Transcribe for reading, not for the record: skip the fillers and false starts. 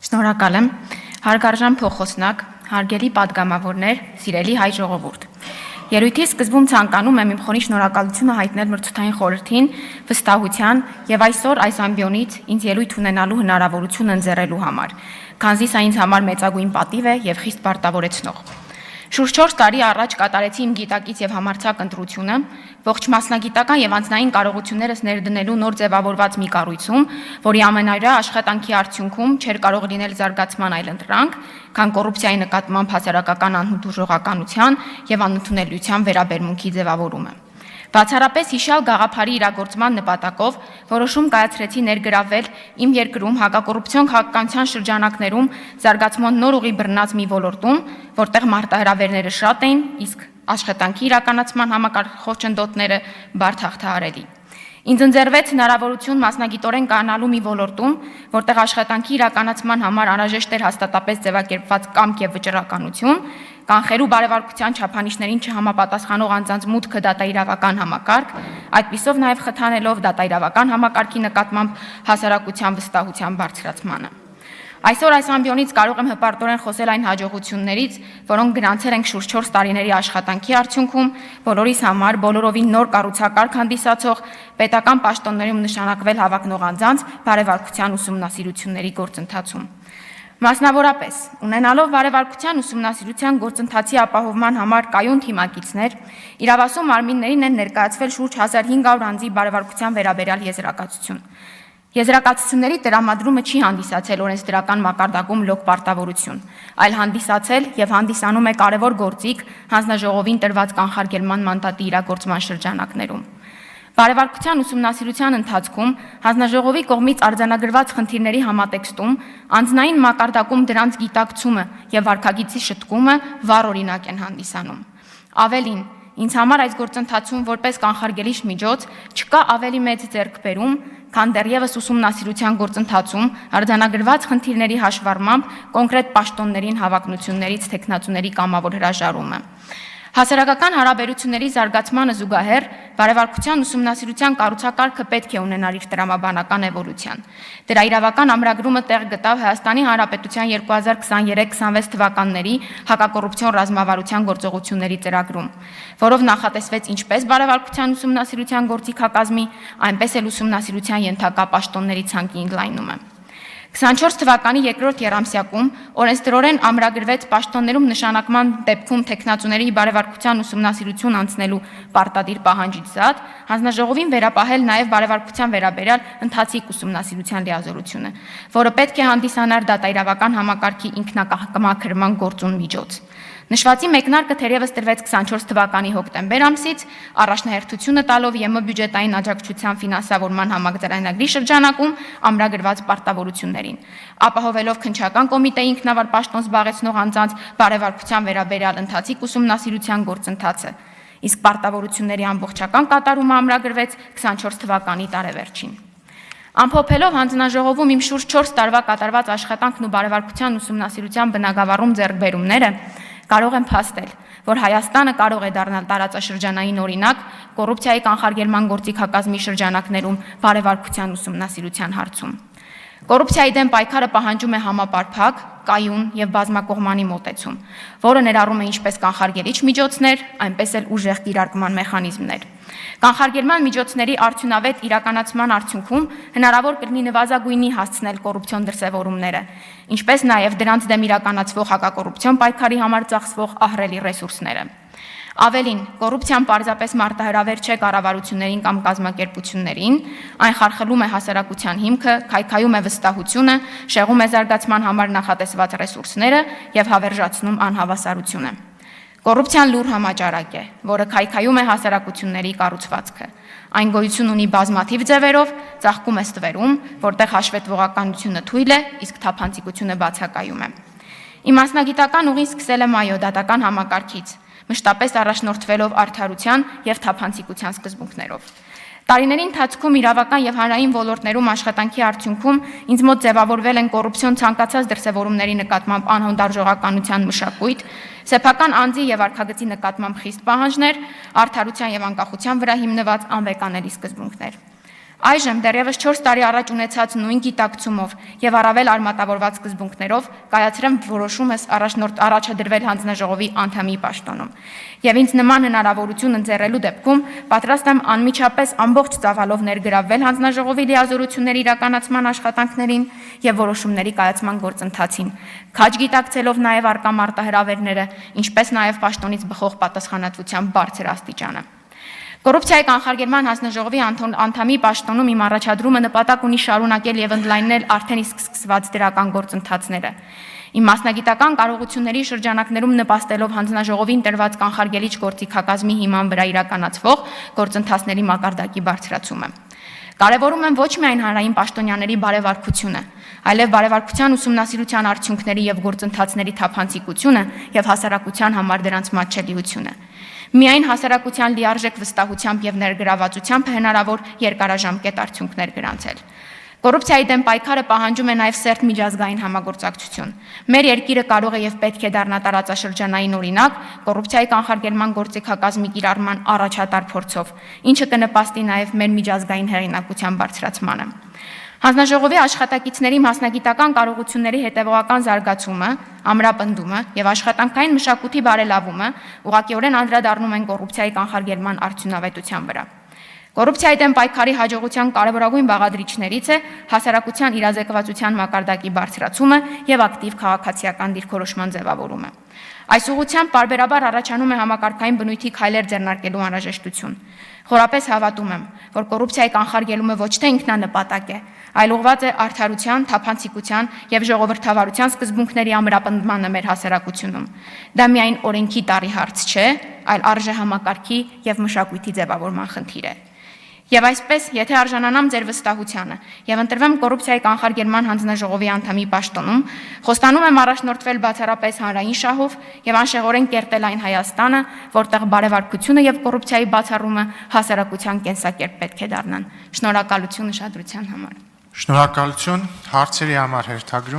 Շնորհակալ եմ, հարգարժան փոխոսնակ, հարգելի պատգամավորներ, սիրելի հայ ժողովուրդ։ Ելույթի սկզբում ցանկանում եմ իմ խորին շնորհակալությունը հայտնել մրցութային խորհրդին վստահության եւ այսօր այս ամբիոնից ինձ ելույթ ունենալու հնարավորություն ընձեռելու համար, քանզի սա ինձ համար մեծագույն պատիվ է եւ խիստ պարտավորեցնող։ Շուրջ 4 տարի առաջ կատարեցի իմ գիտակից եւ համարձակ ընտրությունը, ողջ մասնագիտական եւ անձնային կարողություններս ներդնելու նոր ձևավորված մի կառույցում, որի ամենօրյա աշխատանքի արդյունքում չէր կարող լինել զարգացման այլ ընտրանք, քան կոռուպցիայի նկատմամբ հասարակական անհուտուժողականության եւ անընդունելիության վերաբերմունքի ձևավորումը։ Բացառապես հիշյալ գաղափարի իրագործման նպատակով որոշում կայացրեցի ներգրավել իմ երկրում հակակոռուպցիոն քաղաքականության շրջանակներում զարգացման նոր ուղի բռնած մի ոլորտում, որտեղ մարտահրավերները շատ էին, իսկ աշխատանքի իրականացման համակարգ-խոչընդոտները բարդ հաղթահարելի։ Ինձ ընձեռվեց հնարավորություն մասնագիտորեն կանալու մի ոլորտում, որտեղ աշխատանքի իրականացման համար անհրաժեշտ էր հաստատապես ձևակերպված կամք եւ վճռականություն, կանխելու բարեվարկության չափանիշներին չհամապատասխանող անձանց մուտքը դատաիրավական համակարգ, այդպիսով նաև խթանելով դատաիրավական համակարգի նկատմամբ հասարակության վստահության բարձրացմանը։ Այսօր այս ամբիոնից կարող եմ հպարտորեն խոսել այն հաջողություններից, որոնք գրանցել ենք շուրջ 4 տարիների աշխատանքի արդյունքում, բոլորիս համար բոլորովին նոր կառուցակարգ հանդիսացող պետական պաշտոններում նշանակվել հավակնող անձանց բարեվարկության ուսումնասիրությունների գործընթացում։ Մասնավորապես, ունենալով բարեվարկության ուսումնասիրության գործընթացի ապահովման համար կայուն թիմակիցներ, իրավասու մարմիններին են ներկայացվել շուրջ 1500 անձի բարեվարկության վերաբերյալ եզրակացություն։ Եզրակացությունների տրամադրումը չի հանդիսացել օրենսդրական մակարդակում լոկ պարտավորություն, այլ հանդիսացել եւ հանդիսանում է կարևոր գործիք հանձնաժողովին տրված կանխարգելման մանդատի իրագործման շրջանակներում։ Բարեվարկության ուսումնասիրության ընթացքում հանձնաժողովի կողմից արձանագրված խնդիրների համատեքստում անձնային մակարդակում դրանց գիտակցումը եւ վարքագիծի շտկումը վառ օրինակ են հանդիսանում։ Ավելին, ինձ համար այս գործընթացում որպես կանխարգելիչ միջոց չկա ավելի մեծ ձեռքբերում, քան դեռևս ուսումնասիրության գործընթացում արձանագրված խնդիրների հաշվառմամբ կոնկրետ պաշտոններին հավակնություններից թեկնածուների կամավոր հրաժարումը։ Հասարակական հարաբերությունների զարգացմանը զուգահեռ բարեվարկության ուսումնասիրության կառուցակարգը պետք է ունենար իր տրամաբանական էվոլյուցիան։ Դրա իրավական ամրագրումը տեղ գտավ Հայաստանի Հանրապետության 2023-26 թվականների հակակոռուպցիոն ռազմավարության գործողությունների ծրագրում, որով նախատեսվեց ինչպես բարեվարկության ուսումնասիրության գործիքակազմի, այնպես էլ ուսումնասիրության ենթակա պաշտոնների ցանկի ընդլայնումը։ 24 թվականի երկրորդ եռամսյակում օրենսդրորեն ամրագրվեց պաշտոններում նշանակման դեպքում թեկնածուների բարեվարկության ուսումնասիրություն անցնելու պարտադիր պահանջից զատ, հանձնաժողովին վերապահել նաև բարեվարկության վերաբերյալ ընթացիկ ուսումնասիրության լիազորությունը, որը պետք է հանդիսանար դատաիրավական համակարգի ինքնակամաքրման գործուն միջոց։ Նշվածի մեկնարկը թերևս տրվեց 24 թվականի հոկտեմբեր ամսից, առաջնահերթությունը տալով ԵՄ բյուջետային աջակցության ֆինանսավորման համաձայնագրի շրջանակում ամրագրված պարտավորություններին, ապահովելով քննչական կոմիտեի ինքնավար պաշտոն զբաղեցնող անձանց բարեվարկության վերաբերյալ ընթացիկ ուսումնասիրության գործընթացը, իսկ պարտավորությունների ամբողջական կատարումը ամրագրվեց 24 թվականի տարեվերջին։ Ամփոփելով հանձնաժողովում իմ շուրջ 4 տարվա կատարված աշխատանքն ու բարեվարկության ուսումնասիրության բնագավառում ձեռքբերումները, կարող եմ փաստել, որ Հայաստանը կարող է դառնալ տարածաշրջանային օրինակ կոռուպցիայի կանխարգելման գործիքակազմի շրջանակներում բարեվարկության ուսումնասիրության հարցում։ Կոռուպցիայի դեմ պայքարը պահանջում է համապարփակ, կայուն եւ բազմակողմանի մոտեցում, որը ներառում է ինչպես կանխարգելիչ միջոցներ, այնպես էլ ուժեղ կիրարկման մեխանիզմներ։ Կանխարգելման միջոցների արդյունավետ իրականացման արդյունքում հնարավոր կլինի նվազագույնի հասցնել կոռուպցիոն դրսևորումները, ինչպես նաև դրանց դեմ իրականացվող հակակոռուպցիոն պայքարի համար ծախսվող ահռելի ռեսուրսները։ Ավելին, կոռուպցիան պարզապես մարտահրավեր չէ կառավարություններին կամ կազմակերպություններին, այն խարխլում է հասարակության հիմքը, քայքայում է վստահությունը, շեղում է զարգացման համար նախատեսված ռեսուրսները եւ հավերժացնում անհավասարությունը։ Կոռուպցիան լուր համաճարակ է, որը քայքայում է հասարակությունների կառուցվածքը։ Այն գոյություն ունի բազմաթիվ ձևերով, ծաղկում է ստվերում, որտեղ հաշվետվողականությունը թույլ է, իսկ թափանցիկությունը բացակայում է։ Իմ մասնագիտական ուղին սկսել եմ դատական համակարգից, մշտապես առաջնորդվելով արդարության եւ թափանցիկության սկզբունքներով։ Տարիների ընթացքում իրավական եւ հանրային ոլորտներում աշխատանքի արդյունքում ինձ մոտ ձևավորվել են կոռուպցիոն ցանկացած դրսևորումների նկատմամբ անհանդարժողականության մշակույթ, սեփական անձի եւ վարքագծի նկատմամբ խիստ պահանջներ, արդարության եւ անկախության վրա հիմնված անվեկանելի սկզբունքներ։ Այժմ դեռևս 4 տարի առաջ ունեցած նույն գիտակցումով եւ առավել արմատավորված սկզբունքներով կայացրեմ որոշումս առաջադրվել հանձնաժողովի անդամի պաշտոնում։ Եվ ինձ նման հնարավորություն ընձեռելու դեպքում պատրաստ եմ անմիջապես ամբողջ ծավալով ներգրավվել հանձնաժողովի լիազորությունների իրականացման աշխատանքներին եւ որոշումների կայացման գործընթացին, քաջ գիտակցելով նաեւ արկա մարտահրավերները, ինչպես նաեւ պաշտոնից բխող պատասխանատվության բարձր աստիճանը։ Կոռուպցիայի կանխարգելման հանձնաժողովի անդամի պաշտոնում իմ առաջադրումը նպատակ ունի շարունակել եւ ընդլայնել արդեն իսկ սկսված դրական գործընթացները։ Իմ մասնագիտական կարողությունների շրջանակներում նպաստելով հանձնաժողովին տրված կանխարգելիչ գործիքակազմի հիման վրա իրականացվող գործընթացների մակարդակի բարձրացումը։ Կարևորում եմ ոչ միայն հանրային պաշտոնյաների բարևարքությունը, այլև բարևարքության ուսումնասիրության արդյունքների եւ գործընթացների թափանցիկությունը եւ հասարակության համար դրանց մատչելիությունը։ Միայն հասարակության լիարժեք վստահությամբ եւ ներգրավվածությամբ է հնարավոր երկարաժամկետ արդյունքներ գրանցել։ Կոռուպցիայի դեմ պայքարը պահանջում է նաեւ սերտ միջազգային համագործակցություն։ Մեր երկիրը կարող է եւ պետք է դառնա տարածաշրջանային օրինակ կոռուպցիայի կանխարգելման գործիքակազմի կիրառման առաջատար փորձով, ինչը կնպաստի նաեւ մեր միջազգային հեղինակության բարձրացմանը։ Հանձնաժողովի աշխատակիցների մասնագիտական կարողությունների հետևողական զարգացումը, ամրապնդումը եւ աշխատանքային մշակույթի բարելավումը ուղղակիորեն անդրադառնում են կոռուպցիայի կանխարգելման արդյունավետության վրա։ Կոռուպցիայի դեմ պայքարի հաջողության կարևորագույն բաղադրիչներից է հասարակության իրազեկվածության մակարդակի բարձրացումը եւ ակտիվ քաղաքացիական դիրքորոշման ձևավորումը։ Այս ուղղությամբ պարբերաբար առաջանում է համակարգային բնույթի քայլեր ձեռնարկելու անհրաժեշտություն։ Խորապես հավատում եմ, որ կոռուպցիայի կանխարգելումը ոչ թե ինքնանպատակ է, այլ ուղղված է արդարության, թափանցիկության եւ ժողովրդավարության սկզբունքների ամրապնդմանը մեր հասարակությունում։ Դա միայն օրենքի տառի հարց չէ, այլ արժեհամակարգի եւ մշակույթի ձևավորման խնդիր է։ Եվ այսպես, եթե արժանանամ ձեր վստահությանը եւ ընտրվեմ կոռուպցիայի կանխարգելման հանձնաժողովի անդամի պաշտոնում, խոստանում եմ առաջնորդվել բացառապես հանրային շահով եւ անշեղորեն կերտել այն Հայաստանը, որտեղ բարևարքությունը եւ կոռուպցիայի բացառումը հասարակության կենսակերպ պետք է դառնան։ Շնորհակալություն ուշադրության համար։ Շնորհակալություն հարցերի համար հերթագրում